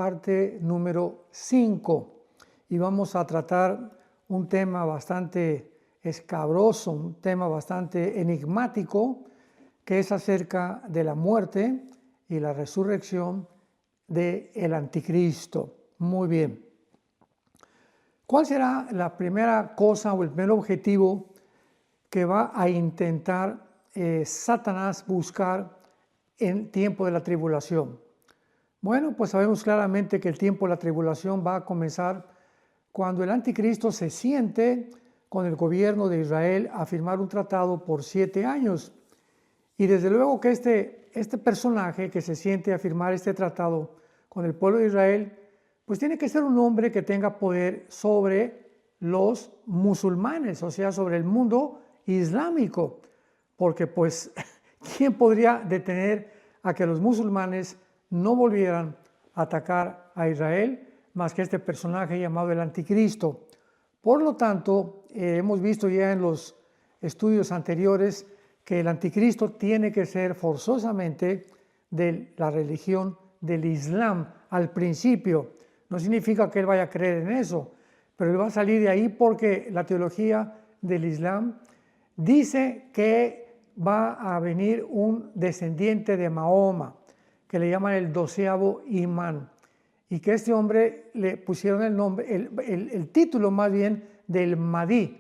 parte número 5 y vamos a tratar un tema bastante escabroso, un tema bastante enigmático, que es acerca de la muerte y la resurrección del anticristo. Muy bien. ¿Cuál será la primera cosa o el primer objetivo que va a intentar Satanás buscar en tiempo de la tribulación? Bueno, pues sabemos claramente que el tiempo de la tribulación va a comenzar cuando el anticristo se siente con el gobierno de Israel a firmar un tratado por 7 años. Y desde luego que este personaje que se siente a firmar este tratado con el pueblo de Israel, pues tiene que ser un hombre que tenga poder sobre los musulmanes, o sea, sobre el mundo islámico, porque pues, ¿quién podría detener a que los musulmanes no volvieran a atacar a Israel más que este personaje llamado el anticristo? Por lo tanto, hemos visto ya en los estudios anteriores que el anticristo tiene que ser forzosamente de la religión del Islam al principio. No significa que él vaya a creer en eso, pero él va a salir de ahí porque la teología del Islam dice que va a venir un descendiente de Mahoma, que le llaman el 12º imán, y que este hombre le pusieron el nombre, el título más bien del Mahdi,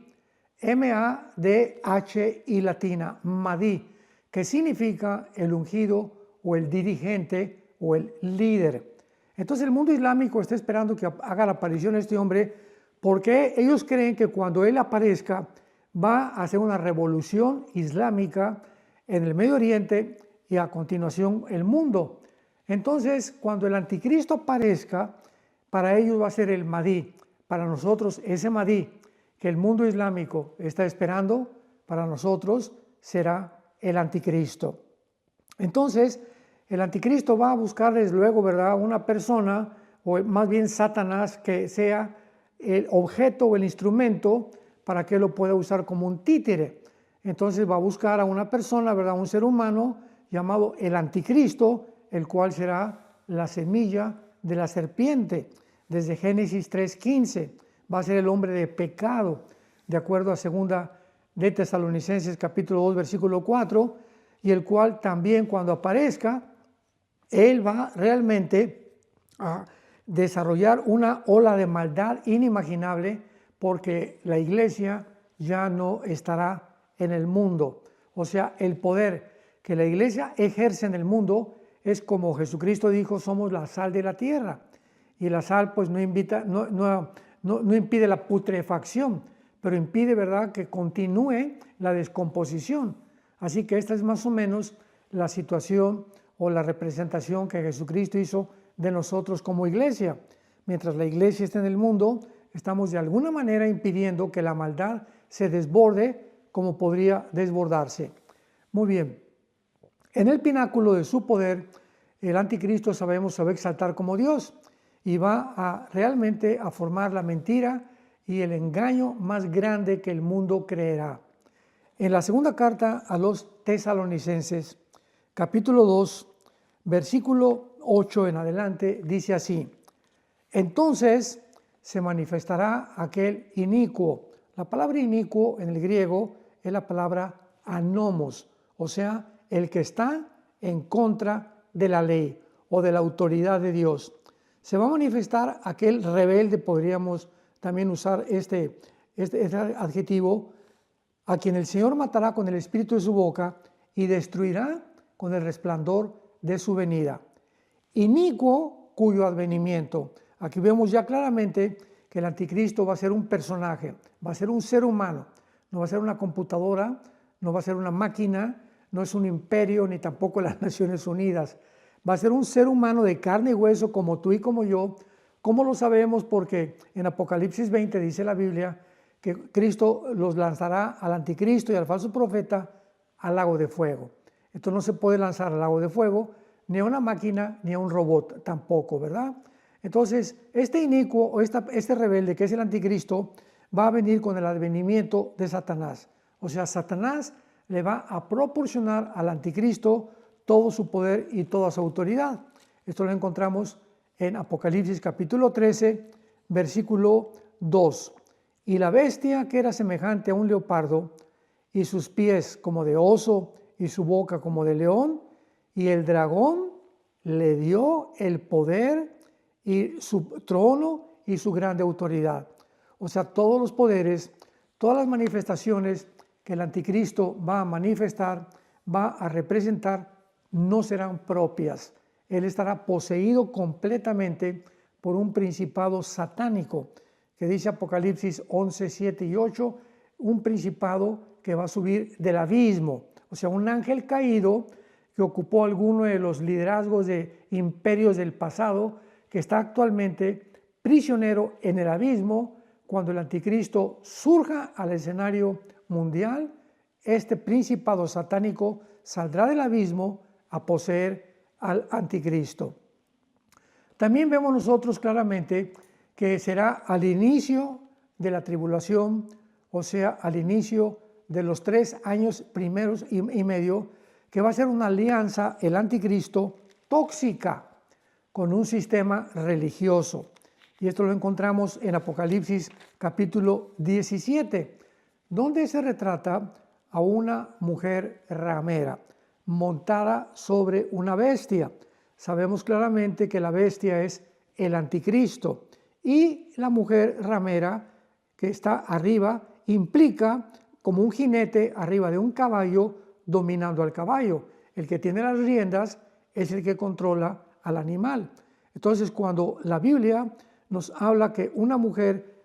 M-A-D-H-I latina, Mahdi, que significa el ungido o el dirigente o el líder. Entonces el mundo islámico está esperando que haga la aparición este hombre porque ellos creen que cuando él aparezca va a hacer una revolución islámica en el Medio Oriente y a continuación el mundo. Entonces, cuando el anticristo aparezca, para ellos va a ser el Mahdi. Para nosotros, ese Mahdi que el mundo islámico está esperando, para nosotros será el anticristo. Entonces, el anticristo va a buscar desde luego, ¿verdad?, una persona, o más bien Satanás, que sea el objeto o el instrumento para que lo pueda usar como un títere. Entonces va a buscar a una persona, ¿verdad?, un ser humano llamado el anticristo, el cual será la semilla de la serpiente. Desde Génesis 3:15 va a ser el hombre de pecado, de acuerdo a 2 de Tesalonicenses capítulo 2 versículo 4, y el cual también cuando aparezca, él va realmente a desarrollar una ola de maldad inimaginable porque la iglesia ya no estará en el mundo. O sea, el poder que la iglesia ejerce en el mundo es como Jesucristo dijo, somos la sal de la tierra. Y la sal pues no impide la putrefacción, pero impide, ¿verdad?, que continúe la descomposición. Así que esta es más o menos la situación o la representación que Jesucristo hizo de nosotros como iglesia. Mientras la iglesia está en el mundo, estamos de alguna manera impidiendo que la maldad se desborde como podría desbordarse. Muy bien. En el pináculo de su poder, el anticristo, sabemos, se va a exaltar como Dios y va a realmente a formar la mentira y el engaño más grande que el mundo creerá. En la segunda carta a los tesalonicenses, capítulo 2, versículo 8 en adelante, dice así: entonces se manifestará aquel inicuo. La palabra inicuo en el griego es la palabra anomos, o sea, el que está en contra de la ley o de la autoridad de Dios. Se va a manifestar aquel rebelde, podríamos también usar este adjetivo, a quien el Señor matará con el espíritu de su boca y destruirá con el resplandor de su venida. Inicuo cuyo advenimiento. Aquí vemos ya claramente que el anticristo va a ser un personaje, va a ser un ser humano, no va a ser una computadora, no va a ser una máquina, no es un imperio ni tampoco las Naciones Unidas. Va a ser un ser humano de carne y hueso como tú y como yo. ¿Cómo lo sabemos? Porque en Apocalipsis 20 dice la Biblia que Cristo los lanzará al anticristo y al falso profeta al lago de fuego. Esto no se puede lanzar al lago de fuego, ni a una máquina, ni a un robot tampoco, ¿verdad? Entonces, este inicuo o este rebelde que es el anticristo va a venir con el advenimiento de Satanás. O sea, Satanás le va a proporcionar al anticristo todo su poder y toda su autoridad. Esto lo encontramos en Apocalipsis capítulo 13, versículo 2. Y la bestia, que era semejante a un leopardo, y sus pies como de oso, y su boca como de león, y el dragón le dio el poder y su trono y su grande autoridad. O sea, todos los poderes, todas las manifestaciones que el anticristo va a manifestar, va a representar, no serán propias. Él estará poseído completamente por un principado satánico, que dice Apocalipsis 11, 7 y 8, un principado que va a subir del abismo, o sea, un ángel caído que ocupó alguno de los liderazgos de imperios del pasado, que está actualmente prisionero en el abismo. Cuando el anticristo surja al escenario mundial, este principado satánico saldrá del abismo a poseer al anticristo. También vemos nosotros claramente que será al inicio de la tribulación, o sea, al inicio de los 3 años primeros y medio, que va a ser una alianza, el anticristo, tóxica, con un sistema religioso. Y esto lo encontramos en Apocalipsis capítulo 17, donde se retrata a una mujer ramera montada sobre una bestia. Sabemos claramente que la bestia es el anticristo y la mujer ramera que está arriba implica como un jinete arriba de un caballo dominando al caballo. El que tiene las riendas es el que controla al animal. Entonces, cuando la Biblia nos habla que una mujer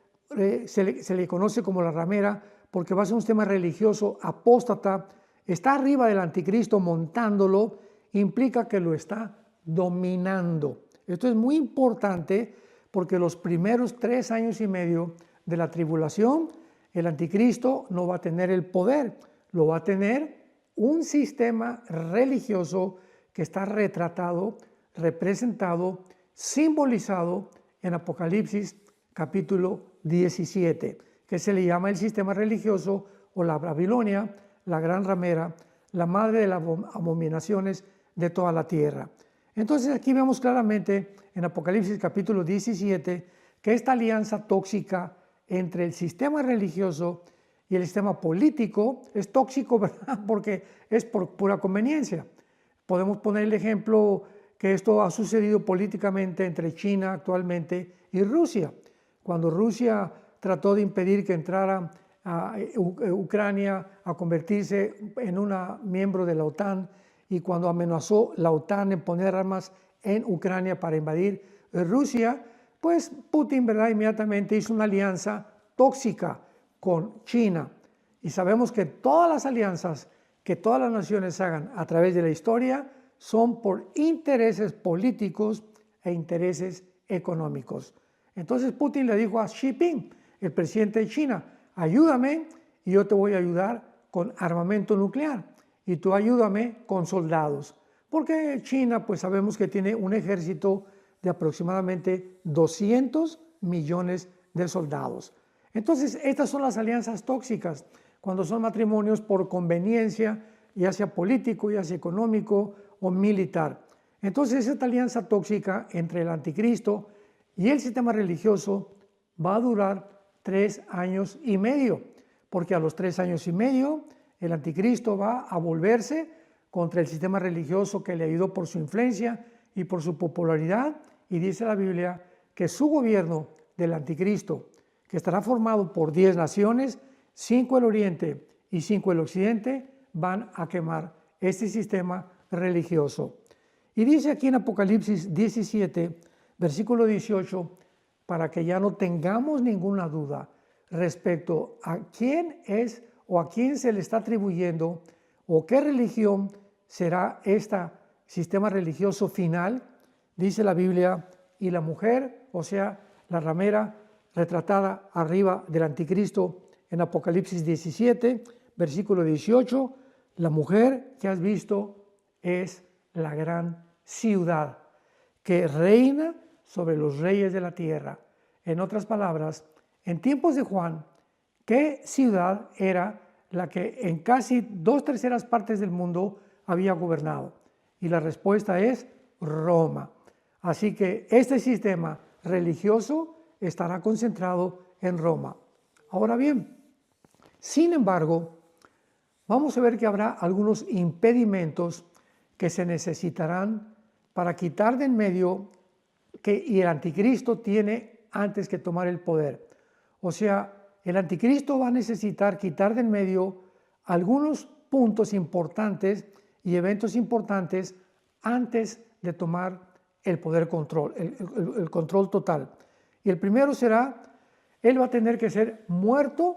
se le conoce como la ramera porque va a ser un sistema religioso apóstata, está arriba del anticristo montándolo, implica que lo está dominando. Esto es muy importante porque los primeros 3 años y medio de la tribulación, el anticristo no va a tener el poder, lo va a tener un sistema religioso que está retratado, representado, simbolizado en Apocalipsis capítulo 17, que se le llama el sistema religioso o la Babilonia, la gran ramera, la madre de las abominaciones de toda la tierra. Entonces aquí vemos claramente en Apocalipsis capítulo 17 que esta alianza tóxica entre el sistema religioso y el sistema político es tóxico, ¿verdad? Porque es por pura conveniencia. Podemos poner el ejemplo que esto ha sucedido políticamente entre China actualmente y Rusia. Cuando Rusia trató de impedir que entrara a Ucrania a convertirse en una miembro de la OTAN, y cuando amenazó la OTAN en poner armas en Ucrania para invadir Rusia, pues Putin, ¿verdad?, inmediatamente hizo una alianza tóxica con China. Y sabemos que todas las alianzas que todas las naciones hagan a través de la historia son por intereses políticos e intereses económicos. Entonces Putin le dijo a Xi Jinping, el presidente de China, ayúdame y yo te voy a ayudar con armamento nuclear y tú ayúdame con soldados. Porque China, pues sabemos que tiene un ejército de aproximadamente 200 millones de soldados. Entonces, estas son las alianzas tóxicas, cuando son matrimonios por conveniencia, ya sea político, ya sea económico o militar. Entonces, esta alianza tóxica entre el anticristo y el sistema religioso va a durar 3 años y medio, porque a los 3 años y medio el anticristo va a volverse contra el sistema religioso que le ayudó por su influencia y por su popularidad, y dice la Biblia que su gobierno del anticristo, que estará formado por 10 naciones, 5 el oriente y 5 el occidente, van a quemar este sistema religioso. Y dice aquí en Apocalipsis 17, versículo 18, para que ya no tengamos ninguna duda respecto a quién es o a quién se le está atribuyendo o qué religión será este sistema religioso final, dice la Biblia, y la mujer, o sea, la ramera retratada arriba del anticristo en Apocalipsis 17, versículo 18, la mujer que has visto es la gran ciudad que reina sobre los reyes de la tierra. En otras palabras, en tiempos de Juan, ¿qué ciudad era la que en casi 2/3 partes del mundo había gobernado? Y la respuesta es Roma. Así que este sistema religioso estará concentrado en Roma. Ahora bien, sin embargo, vamos a ver que habrá algunos impedimentos que se necesitarán para quitar de en medio y el anticristo tiene antes que tomar el poder. O sea, el anticristo va a necesitar quitar de en medio algunos puntos importantes y eventos importantes antes de tomar el poder control, el control total. Y el primero será, él va a tener que ser muerto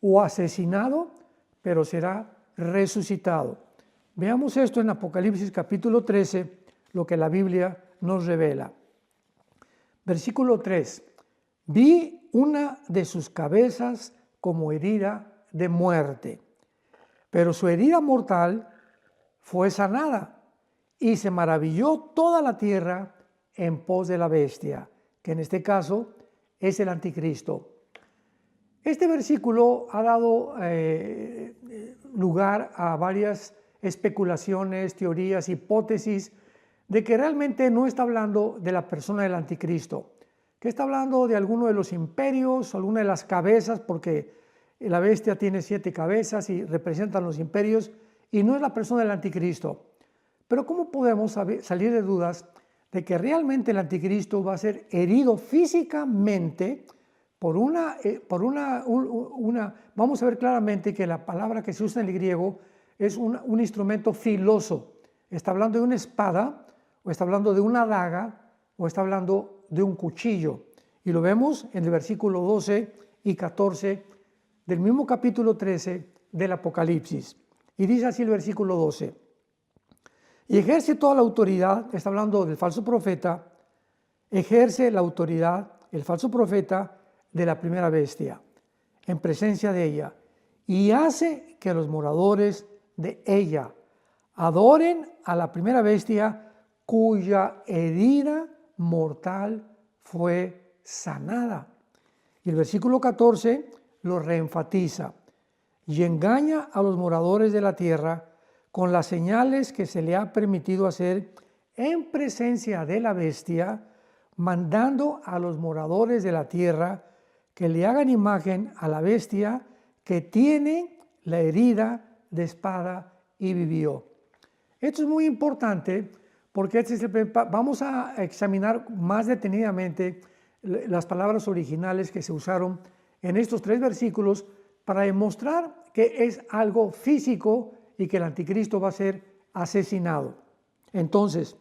o asesinado, pero será resucitado. Veamos esto en Apocalipsis capítulo 13, lo que la Biblia nos revela. Versículo 3. Vi una de sus cabezas como herida de muerte, pero su herida mortal fue sanada y se maravilló toda la tierra en pos de la bestia, que en este caso es el anticristo. Este versículo ha dado lugar a varias especulaciones, teorías, hipótesis de que realmente no está hablando de la persona del anticristo, que está hablando de alguno de los imperios, alguna de las cabezas, porque la bestia tiene 7 cabezas y representan los imperios, y no es la persona del anticristo. Pero ¿cómo podemos salir de dudas de que realmente el anticristo va a ser herido físicamente vamos a ver claramente que la palabra que se usa en el griego es un instrumento filoso? Está hablando de una espada, o está hablando de una daga, o está hablando de un cuchillo. Y lo vemos en el versículo 12 y 14 del mismo capítulo 13 del Apocalipsis. Y dice así el versículo 12. Y ejerce toda la autoridad, está hablando del falso profeta, ejerce la autoridad, el falso profeta, de la primera bestia, en presencia de ella, y hace que los moradores de ella adoren a la primera bestia cuya herida mortal fue sanada. Y el versículo 14 lo reenfatiza, y engaña a los moradores de la tierra con las señales que se le ha permitido hacer en presencia de la bestia, mandando a los moradores de la tierra que le hagan imagen a la bestia que tiene la herida de espada y vivió. Esto es muy importante porque vamos a examinar más detenidamente las palabras originales que se usaron en estos 3 versículos para demostrar que es algo físico y que el anticristo va a ser asesinado. Entonces,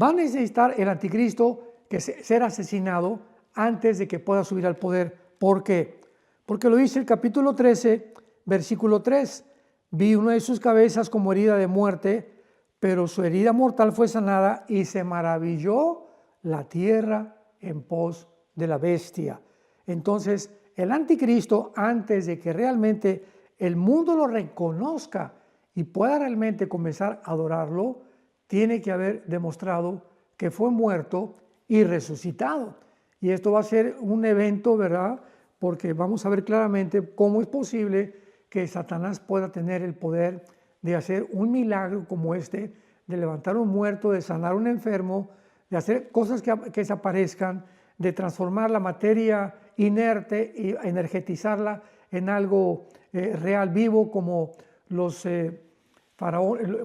va a necesitar el anticristo que ser asesinado antes de que pueda subir al poder. ¿Por qué? Porque lo dice el capítulo 13, versículo 3. Vi una de sus cabezas como herida de muerte, pero su herida mortal fue sanada y se maravilló la tierra en pos de la bestia. Entonces, el anticristo, antes de que realmente el mundo lo reconozca y pueda realmente comenzar a adorarlo, tiene que haber demostrado que fue muerto y resucitado. Y esto va a ser un evento, ¿verdad? Porque vamos a ver claramente cómo es posible que Satanás pueda tener el poder de hacer un milagro como este, de levantar un muerto, de sanar un enfermo, de hacer cosas que desaparezcan, de transformar la materia inerte y energetizarla en algo real, vivo, como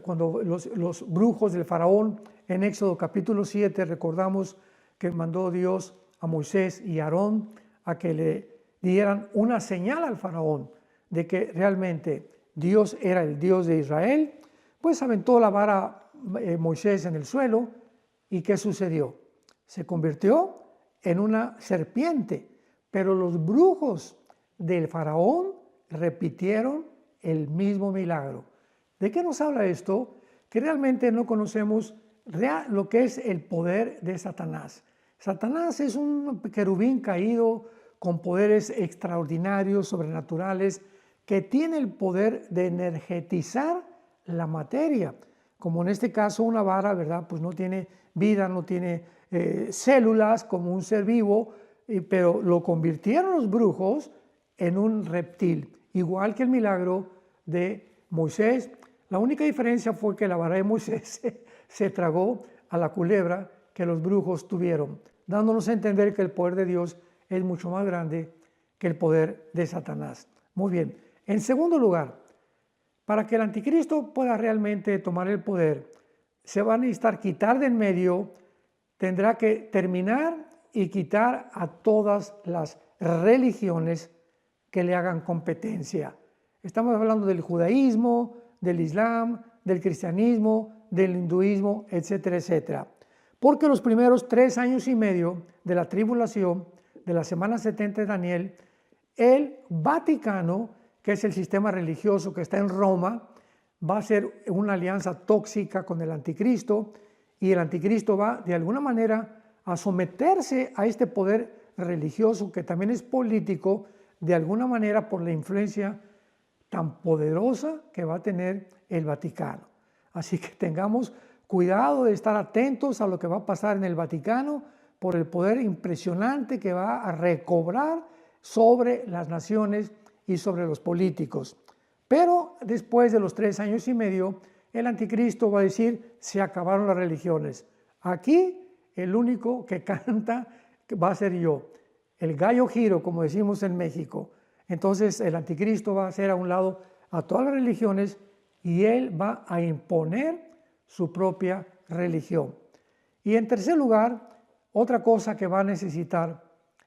cuando los brujos del faraón en Éxodo capítulo 7, recordamos que mandó Dios a Moisés y a Aarón a que le dieran una señal al faraón de que realmente Dios era el Dios de Israel. Pues aventó la vara Moisés en el suelo, y ¿qué sucedió? Se convirtió en una serpiente, pero los brujos del faraón repitieron el mismo milagro. ¿De qué nos habla esto? Que realmente no conocemos lo que es el poder de Satanás. Satanás es un querubín caído con poderes extraordinarios, sobrenaturales, que tiene el poder de energetizar la materia. Como en este caso una vara, ¿verdad? Pues no tiene vida, no tiene células como un ser vivo, pero lo convirtieron los brujos en un reptil, igual que el milagro de Moisés. La única diferencia fue que la vara de Moisés se tragó a la culebra que los brujos tuvieron, dándonos a entender que el poder de Dios es mucho más grande que el poder de Satanás. Muy bien. En segundo lugar, para que el anticristo pueda realmente tomar el poder, se va a necesitar quitar de en medio, tendrá que terminar y quitar a todas las religiones que le hagan competencia. Estamos hablando del judaísmo, del islam, del cristianismo, del hinduismo, etcétera, etcétera. Porque los primeros 3 años y medio de la tribulación, de la semana 70 de Daniel, el Vaticano, que es el sistema religioso que está en Roma, va a ser una alianza tóxica con el anticristo, y el anticristo va de alguna manera a someterse a este poder religioso que también es político, de alguna manera por la influencia tan poderosa que va a tener el Vaticano. Así que tengamos cuidado de estar atentos a lo que va a pasar en el Vaticano por el poder impresionante que va a recobrar sobre las naciones y sobre los políticos. Pero después de los 3 años y medio, el anticristo va a decir, se acabaron las religiones. Aquí el único que canta va a ser yo, el gallo giro, como decimos en México. Entonces el anticristo va a hacer a un lado a todas las religiones y él va a imponer su propia religión. Y en tercer lugar, otra cosa que va a necesitar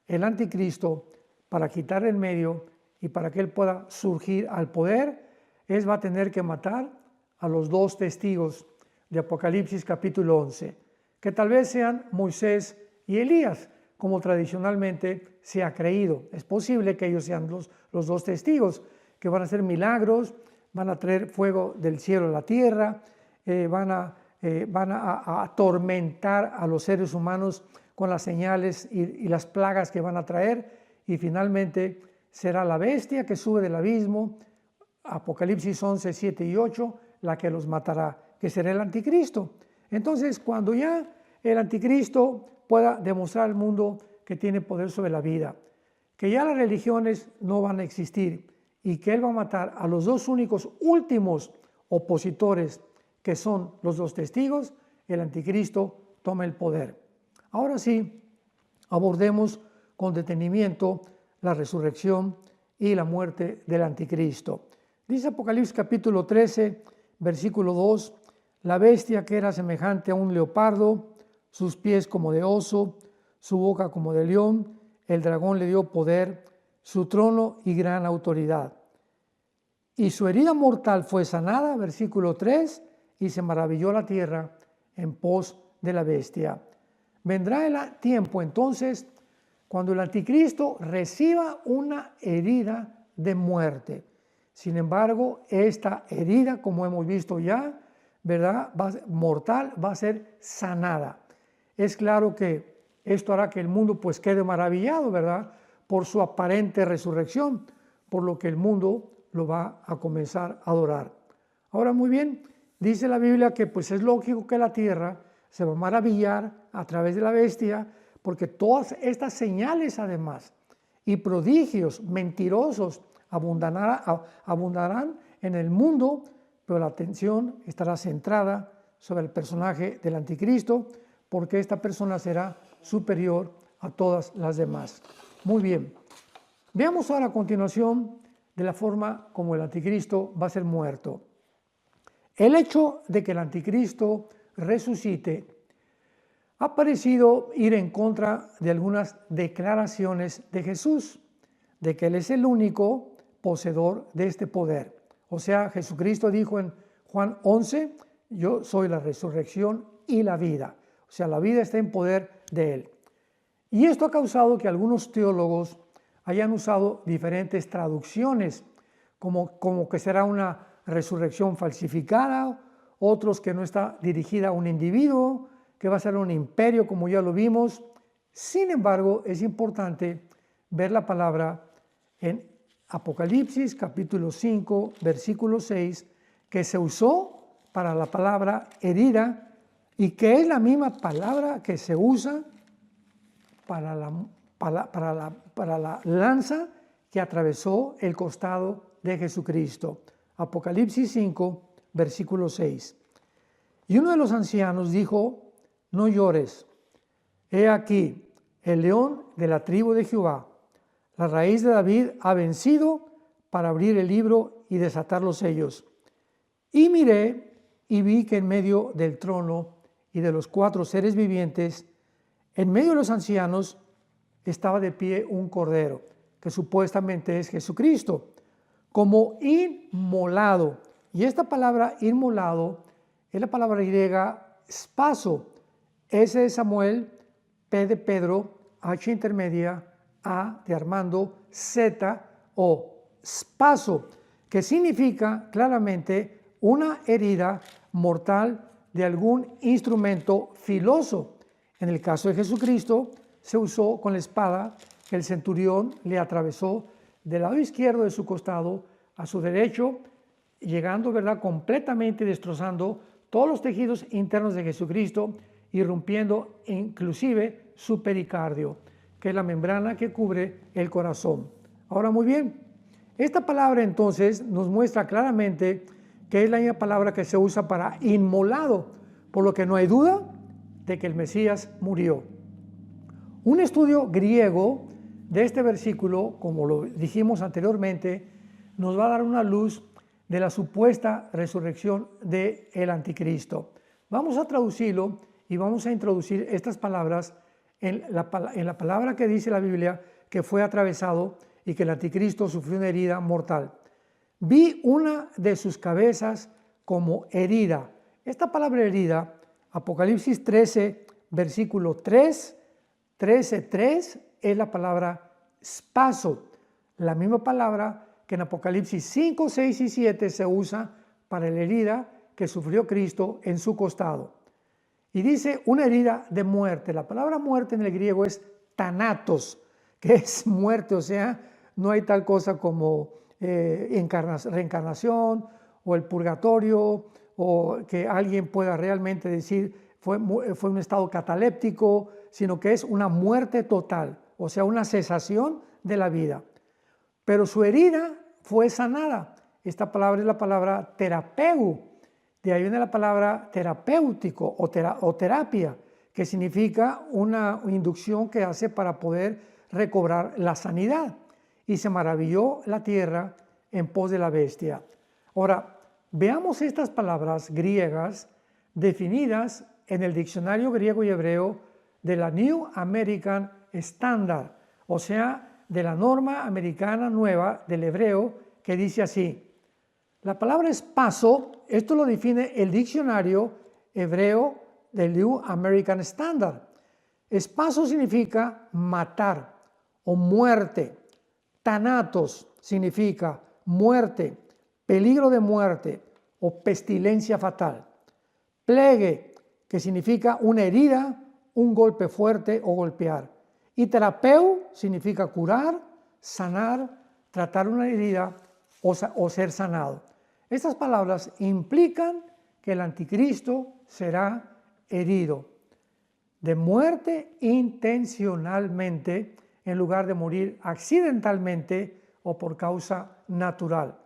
el anticristo para quitar en medio y para que él pueda surgir al poder, va a tener que matar a los 2 testigos de Apocalipsis capítulo 11, que tal vez sean Moisés y Elías, como tradicionalmente se ha creído. Es posible que ellos sean los 2 testigos, que van a hacer milagros, van a traer fuego del cielo a la tierra, van a atormentar a los seres humanos con las señales y las plagas que van a traer, y finalmente será la bestia que sube del abismo, Apocalipsis 11, 7 y 8, la que los matará, que será el anticristo. Entonces, cuando ya el anticristo pueda demostrar al mundo que tiene poder sobre la vida, que ya las religiones no van a existir y que él va a matar a los 2 únicos últimos opositores, que son los 2 testigos, el anticristo toma el poder. Ahora sí, abordemos con detenimiento la resurrección y la muerte del anticristo. Dice Apocalipsis capítulo 13, versículo 2, la bestia que era semejante a un leopardo, sus pies como de oso, su boca como de león, el dragón le dio poder, su trono y gran autoridad. Y su herida mortal fue sanada, versículo 3, y se maravilló la tierra en pos de la bestia. Vendrá el tiempo entonces cuando el anticristo reciba una herida de muerte. Sin embargo, esta herida, como hemos visto ya, ¿verdad?, mortal, va a ser sanada. Es claro que esto hará que el mundo pues quede maravillado, ¿verdad?, por su aparente resurrección, por lo que el mundo lo va a comenzar a adorar. Ahora, muy bien, dice la Biblia que pues es lógico que la tierra se va a maravillar a través de la bestia, porque todas estas señales además y prodigios mentirosos abundarán en el mundo, pero la atención estará centrada sobre el personaje del anticristo, porque esta persona será superior a todas las demás. Muy bien, veamos ahora a continuación de la forma como el anticristo va a ser muerto. El hecho de que el anticristo resucite ha parecido ir en contra de algunas declaraciones de Jesús, de que Él es el único poseedor de este poder. O sea, Jesucristo dijo en Juan 11, yo soy la resurrección y la vida. O sea, la vida está en poder de Él. Y esto ha causado que algunos teólogos hayan usado diferentes traducciones, como que será una resurrección falsificada, otros que no está dirigida a un individuo, que va a ser un imperio, como ya lo vimos. Sin embargo, es importante ver la palabra en Apocalipsis capítulo 5, versículo 6, que se usó para la palabra herida y que es la misma palabra que se usa para la lanza que atravesó el costado de Jesucristo. Apocalipsis 5, versículo 6. Y uno de los ancianos dijo no llores. He aquí, el león de la tribu de Jehová, la raíz de David, ha vencido para abrir el libro y desatar los sellos. Y miré y vi que en medio del trono y de los 4 seres vivientes, en medio de los ancianos, estaba de pie un cordero, que supuestamente es Jesucristo, como inmolado. Y esta palabra inmolado es la palabra griega spaso. S de Samuel, P de Pedro, H intermedia, A de Armando, Z o spaso, que significa claramente una herida mortal de algún instrumento filoso. En el caso de Jesucristo, se usó con la espada que el centurión le atravesó del lado izquierdo de su costado a su derecho, llegando, ¿verdad?, completamente destrozando todos los tejidos internos de Jesucristo, irrumpiendo inclusive su pericardio, que es la membrana que cubre el corazón. Ahora, muy bien, esta palabra entonces nos muestra claramente que es la misma palabra que se usa para inmolado, por lo que no hay duda de que el Mesías murió. Un estudio griego de este versículo, como lo dijimos anteriormente, nos va a dar una luz de la supuesta resurrección del anticristo. Vamos a traducirlo y vamos a introducir estas palabras en la palabra que dice la Biblia que fue atravesado y que el anticristo sufrió una herida mortal. Vi una de sus cabezas como herida. Esta palabra herida, Apocalipsis 13, versículo 3, 13:3, es la palabra spaso, la misma palabra que en Apocalipsis 5, 6 y 7 se usa para la herida que sufrió Cristo en su costado. Y dice una herida de muerte. La palabra muerte en el griego es thanatos, que es muerte, o sea, no hay tal cosa como reencarnación o el purgatorio, o que alguien pueda realmente decir fue un estado cataléptico, sino que es una muerte total, o sea, una cesación de la vida. Pero su herida fue sanada. Esta palabra es la palabra terapeu. De ahí viene la palabra terapéutico o terapia, que significa una inducción que hace para poder recobrar la sanidad. Y se maravilló la tierra en pos de la bestia. Ahora, veamos estas palabras griegas definidas en el diccionario griego y hebreo de la New American Standard, o sea, de la norma americana nueva del hebreo, que dice así. La palabra espaso, esto lo define el diccionario hebreo del New American Standard. Espaso significa matar o muerte. Thanatos significa muerte, peligro de muerte o pestilencia fatal. Plegue, que significa una herida, un golpe fuerte o golpear. Y terapeu significa curar, sanar, tratar una herida o ser sanado. Estas palabras implican que el anticristo será herido de muerte intencionalmente en lugar de morir accidentalmente o por causa natural.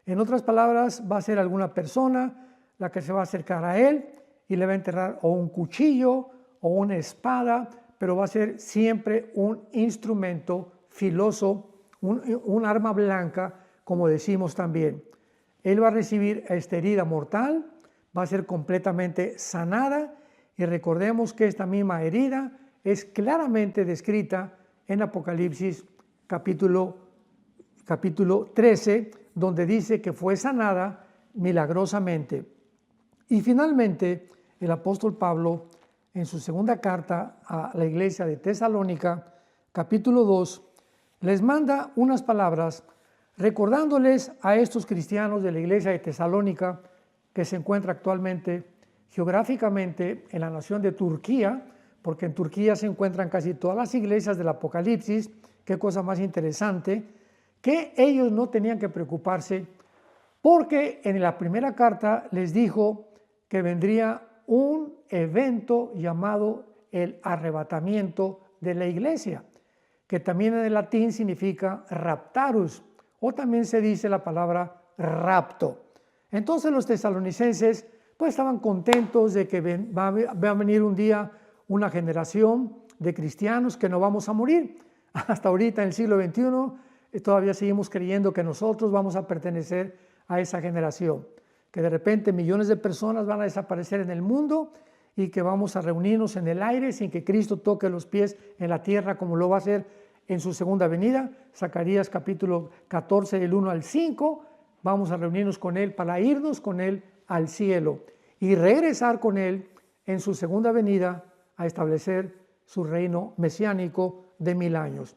En otras palabras, va a ser alguna persona la que se va a acercar a él y le va a enterrar o un cuchillo o una espada, pero va a ser siempre un instrumento filoso, un arma blanca, como decimos también. Él va a recibir esta herida mortal, va a ser completamente sanada, y recordemos que esta misma herida es claramente descrita en Apocalipsis capítulo 13, donde dice que fue sanada milagrosamente. Y finalmente, el apóstol Pablo, en su segunda carta a la iglesia de Tesalónica, capítulo 2, les manda unas palabras recordándoles a estos cristianos de la iglesia de Tesalónica, que se encuentra actualmente geográficamente en la nación de Turquía, porque en Turquía se encuentran casi todas las iglesias del Apocalipsis, qué cosa más interesante, que ellos no tenían que preocuparse, porque en la primera carta les dijo que vendría un evento llamado el arrebatamiento de la iglesia, que también en el latín significa raptarus, o también se dice la palabra rapto. Entonces los tesalonicenses pues estaban contentos de que va a venir un día una generación de cristianos que no vamos a morir. Hasta ahorita en el siglo XXI todavía seguimos creyendo que nosotros vamos a pertenecer a esa generación, que de repente millones de personas van a desaparecer en el mundo y que vamos a reunirnos en el aire sin que Cristo toque los pies en la tierra como lo va a hacer en su segunda venida. Zacarías capítulo 14 del 1 al 5, vamos a reunirnos con Él para irnos con Él al cielo y regresar con Él en su segunda venida a establecer su reino mesiánico de 1000 años.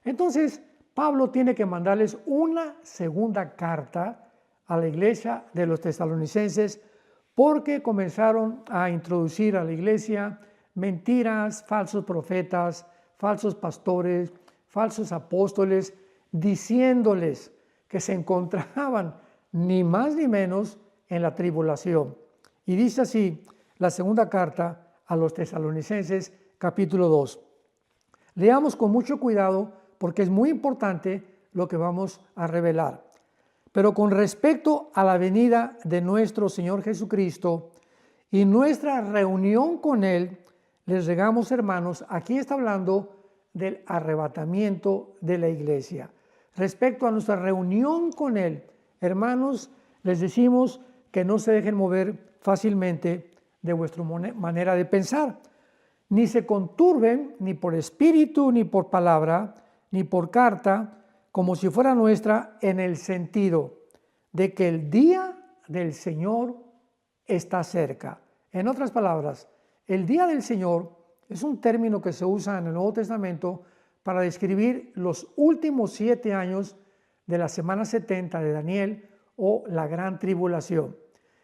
Entonces, Pablo tiene que mandarles una segunda carta a la iglesia de los tesalonicenses porque comenzaron a introducir a la iglesia mentiras, falsos profetas, falsos pastores, falsos apóstoles, diciéndoles que se encontraban ni más ni menos en la tribulación. Y dice así la segunda carta a los tesalonicenses, capítulo 2. Leamos con mucho cuidado porque es muy importante lo que vamos a revelar. Pero con respecto a la venida de nuestro Señor Jesucristo y nuestra reunión con Él, les rogamos, hermanos, aquí está hablando del arrebatamiento de la iglesia. Respecto a nuestra reunión con Él, hermanos, les decimos que no se dejen mover fácilmente de vuestra manera de pensar, ni se conturben ni por espíritu, ni por palabra, ni por carta, como si fuera nuestra, en el sentido de que el día del Señor está cerca. En otras palabras, el día del Señor es un término que se usa en el Nuevo Testamento para describir los últimos 7 años de la semana 70 de Daniel o la gran tribulación.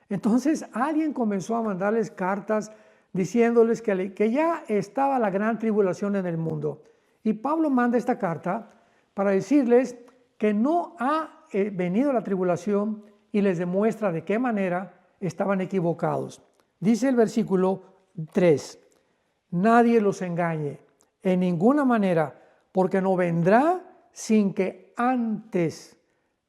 Entonces alguien comenzó a mandarles cartas diciéndoles que ya estaba la gran tribulación en el mundo. Y Pablo manda esta carta para decirles que no ha venido la tribulación y les demuestra de qué manera estaban equivocados. Dice el versículo 3, nadie los engañe en ninguna manera, porque no vendrá sin que antes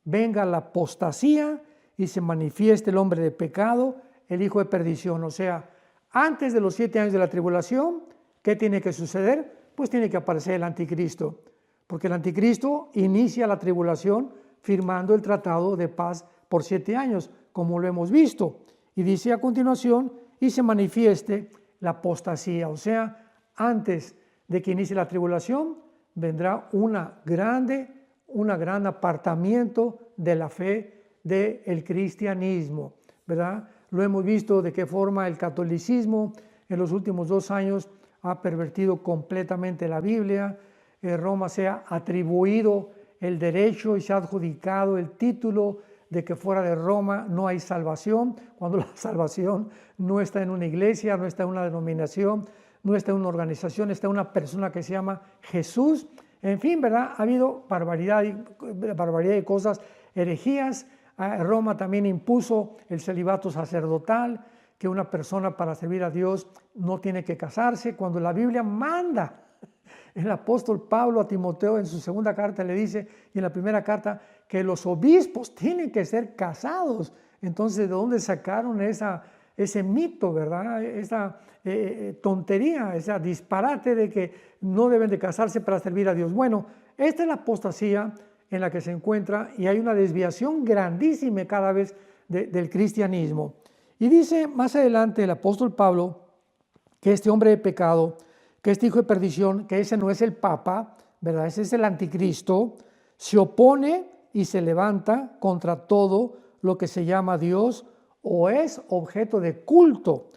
venga la apostasía y se manifieste el hombre de pecado, el hijo de perdición. O sea, antes de los 7 años de la tribulación, ¿qué tiene que suceder? Pues tiene que aparecer el anticristo, porque el anticristo inicia la tribulación firmando el tratado de paz por 7 años, como lo hemos visto. Y dice a continuación, y se manifieste la apostasía, o sea, antes de que inicie la tribulación, vendrá un gran apartamiento de la fe del cristianismo, ¿verdad? Lo hemos visto de qué forma el catolicismo en los últimos 2 años ha pervertido completamente la Biblia. Roma se ha atribuido el derecho y se ha adjudicado el título de que fuera de Roma no hay salvación, cuando la salvación no está en una iglesia, no está en una denominación, no está en una organización, está en una persona que se llama Jesús. En fin, ¿verdad? Ha habido barbaridad de cosas, herejías. Roma también impuso el celibato sacerdotal, que una persona para servir a Dios no tiene que casarse, cuando la Biblia manda. El apóstol Pablo a Timoteo en su segunda carta le dice, y en la primera carta, que los obispos tienen que ser casados. Entonces, ¿de dónde sacaron ese mito, verdad? Esa tontería, ese disparate de que no deben de casarse para servir a Dios. Bueno, esta es la apostasía en la que se encuentra y hay una desviación grandísima cada vez del cristianismo. Y dice más adelante el apóstol Pablo que este hombre de pecado, que este hijo de perdición, que ese no es el Papa, ¿verdad? Ese es el anticristo, se opone y se levanta contra todo lo que se llama Dios o es objeto de culto,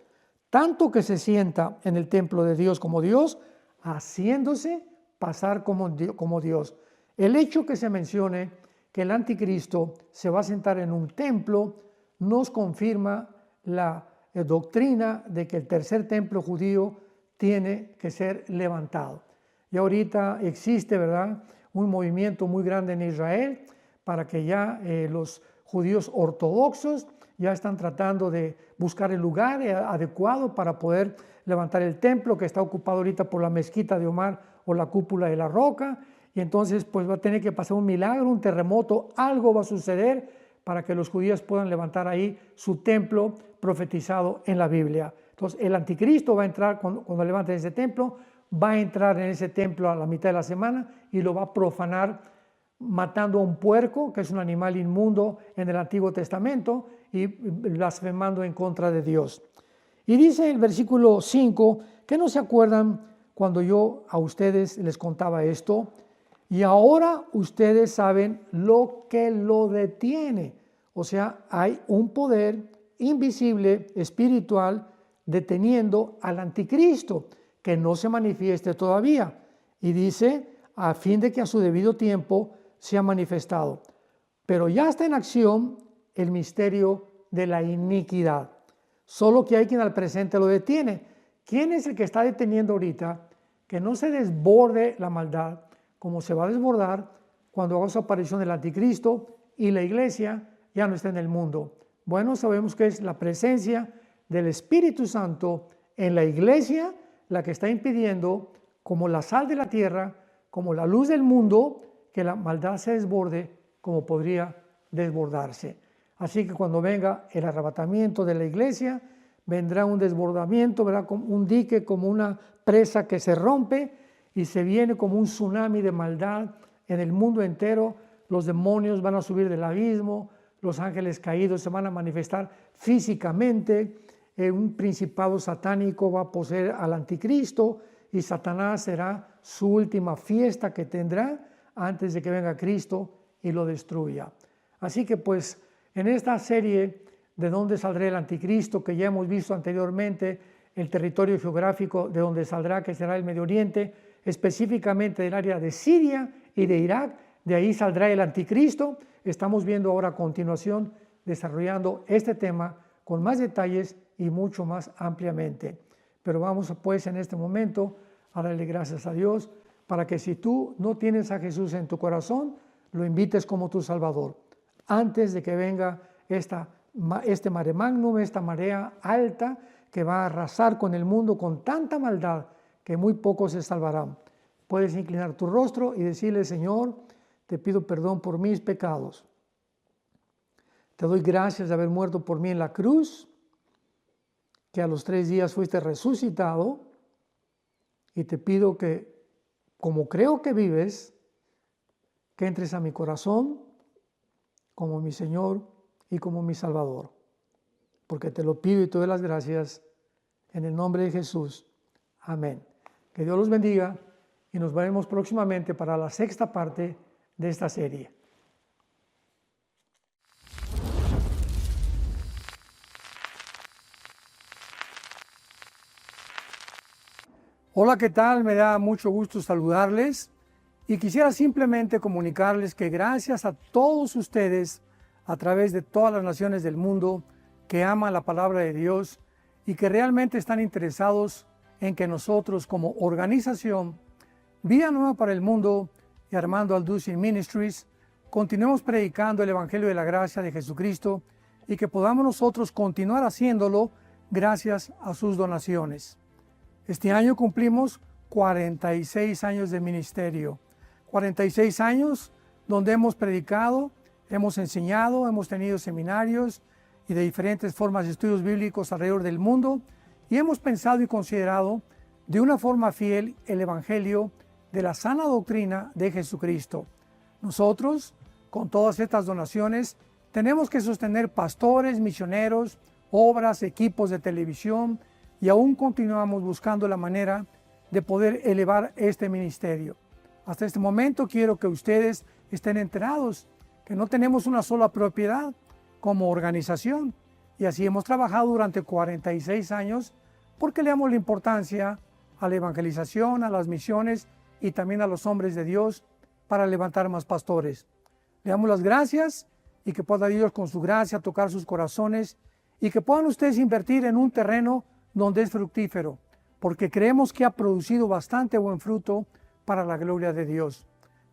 tanto que se sienta en el templo de Dios como Dios, haciéndose pasar como Dios. El hecho que se mencione que el anticristo se va a sentar en un templo nos confirma la doctrina de que el tercer templo judío tiene que ser levantado. Y ahorita existe, ¿verdad?, un movimiento muy grande en Israel para que ya los judíos ortodoxos ya están tratando de buscar el lugar adecuado para poder levantar el templo que está ocupado ahorita por la mezquita de Omar o la cúpula de la roca. Y entonces pues va a tener que pasar un milagro, un terremoto, algo va a suceder para que los judíos puedan levantar ahí su templo profetizado en la Biblia. Entonces el anticristo va a entrar, cuando levanten ese templo, va a entrar en ese templo a la mitad de la semana y lo va a profanar matando a un puerco, que es un animal inmundo en el Antiguo Testamento, y blasfemando en contra de Dios. Y dice el versículo 5, que no se acuerdan cuando yo a ustedes les contaba esto, y ahora ustedes saben lo que lo detiene. O sea, hay un poder invisible, espiritual, deteniendo al anticristo, que no se manifieste todavía. Y dice, a fin de que a su debido tiempo sea manifestado. Pero ya está en acción el misterio de la iniquidad. Solo que hay quien al presente lo detiene. ¿Quién es el que está deteniendo ahorita que no se desborde la maldad, como se va a desbordar cuando haga su aparición el anticristo y la iglesia ya no está en el mundo? Bueno, sabemos que es la presencia del Espíritu Santo en la iglesia la que está impidiendo, como la sal de la tierra, como la luz del mundo, que la maldad se desborde como podría desbordarse. Así que cuando venga el arrebatamiento de la iglesia, vendrá un desbordamiento, verá como un dique, como una presa que se rompe y se viene como un tsunami de maldad en el mundo entero. Los demonios van a subir del abismo, los ángeles caídos se van a manifestar físicamente, un principado satánico va a poseer al anticristo y Satanás será su última fiesta que tendrá antes de que venga Cristo y lo destruya. Así que pues en esta serie de dónde saldrá el anticristo, que ya hemos visto anteriormente, el territorio geográfico de donde saldrá, que será el Medio Oriente, específicamente del área de Siria y de Irak, de ahí saldrá el anticristo. Estamos viendo ahora a continuación, desarrollando este tema con más detalles y mucho más ampliamente. Pero vamos pues en este momento a darle gracias a Dios para que si tú no tienes a Jesús en tu corazón, lo invites como tu Salvador. Antes de que venga este mare magnum, esta marea alta que va a arrasar con el mundo con tanta maldad que muy pocos se salvarán. Puedes inclinar tu rostro y decirle: Señor, te pido perdón por mis pecados. Te doy gracias de haber muerto por mí en la cruz, que a los 3 días fuiste resucitado, y te pido que, como creo que vives, que entres a mi corazón como mi Señor y como mi Salvador. Porque te lo pido y te doy las gracias en el nombre de Jesús. Amén. Que Dios los bendiga y nos veremos próximamente para la 6ª parte de esta serie. Hola, ¿qué tal? Me da mucho gusto saludarles y quisiera simplemente comunicarles que gracias a todos ustedes a través de todas las naciones del mundo que aman la palabra de Dios y que realmente están interesados en que nosotros como organización Vida Nueva para el Mundo y Armando Alducin Ministries continuemos predicando el Evangelio de la Gracia de Jesucristo y que podamos nosotros continuar haciéndolo gracias a sus donaciones. Este año cumplimos 46 años de ministerio, 46 años donde hemos predicado, hemos enseñado, hemos tenido seminarios y de diferentes formas de estudios bíblicos alrededor del mundo y hemos pensado y considerado de una forma fiel el Evangelio de la sana doctrina de Jesucristo. Nosotros, con todas estas donaciones, tenemos que sostener pastores, misioneros, obras, equipos de televisión y aún continuamos buscando la manera de poder elevar este ministerio. Hasta este momento quiero que ustedes estén enterados que no tenemos una sola propiedad como organización y así hemos trabajado durante 46 años porque le damos la importancia a la evangelización, a las misiones y también a los hombres de Dios para levantar más pastores. Le damos las gracias y que pueda Dios con su gracia tocar sus corazones y que puedan ustedes invertir en un terreno donde es fructífero, porque creemos que ha producido bastante buen fruto para la gloria de Dios.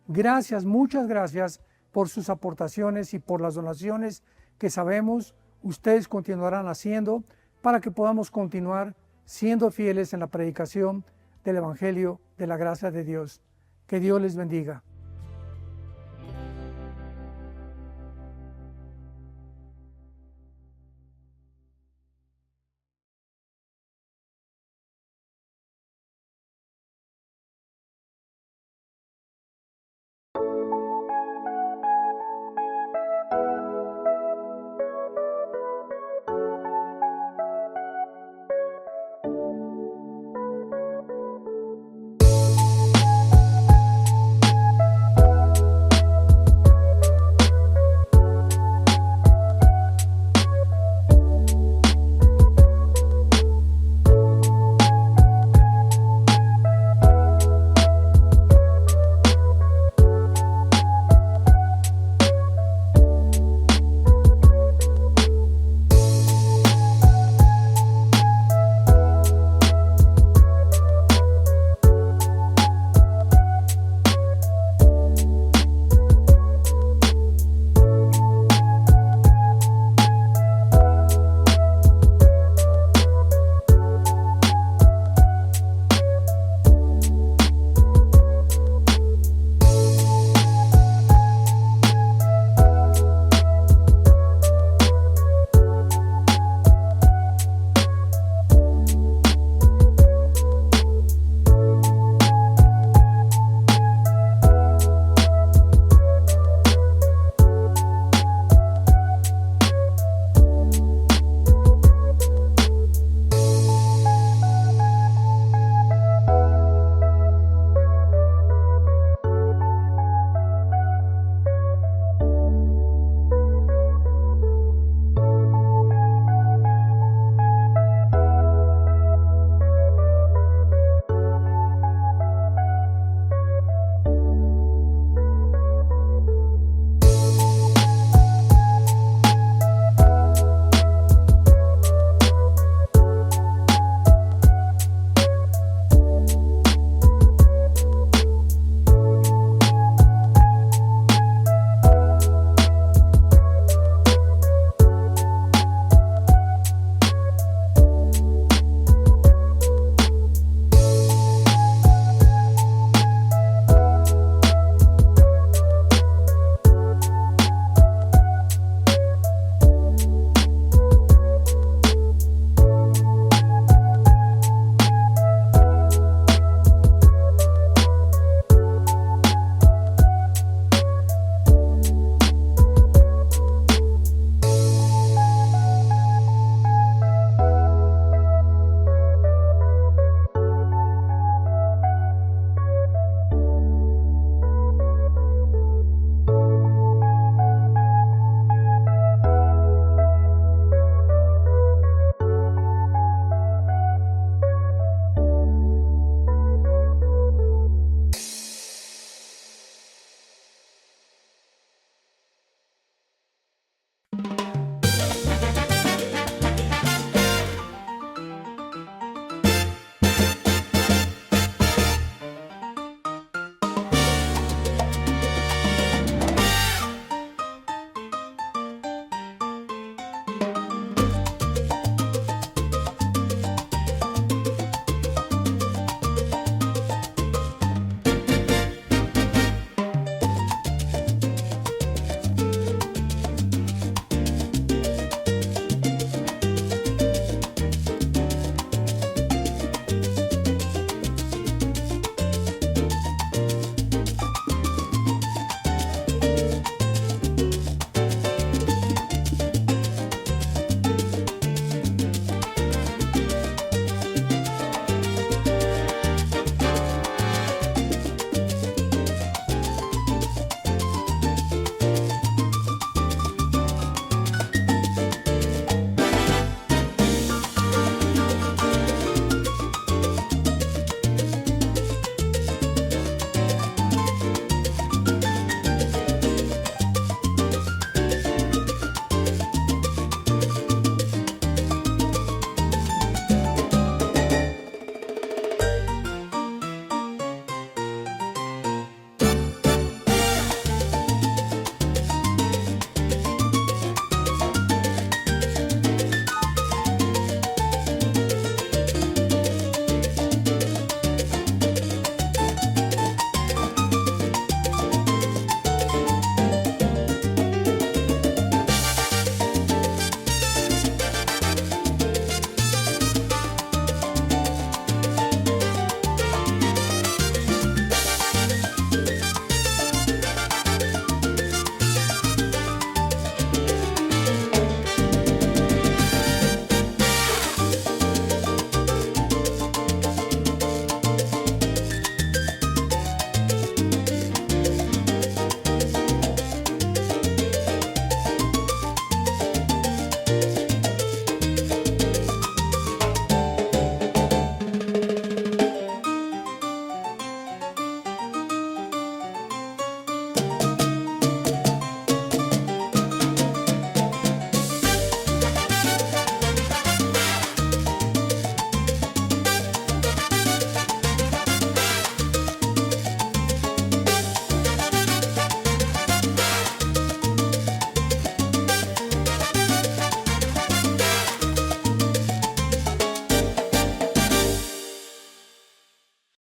Gracias, muchas gracias por sus aportaciones y por las donaciones que sabemos ustedes continuarán haciendo para que podamos continuar siendo fieles en la predicación del Evangelio de la gracia de Dios. Que Dios les bendiga.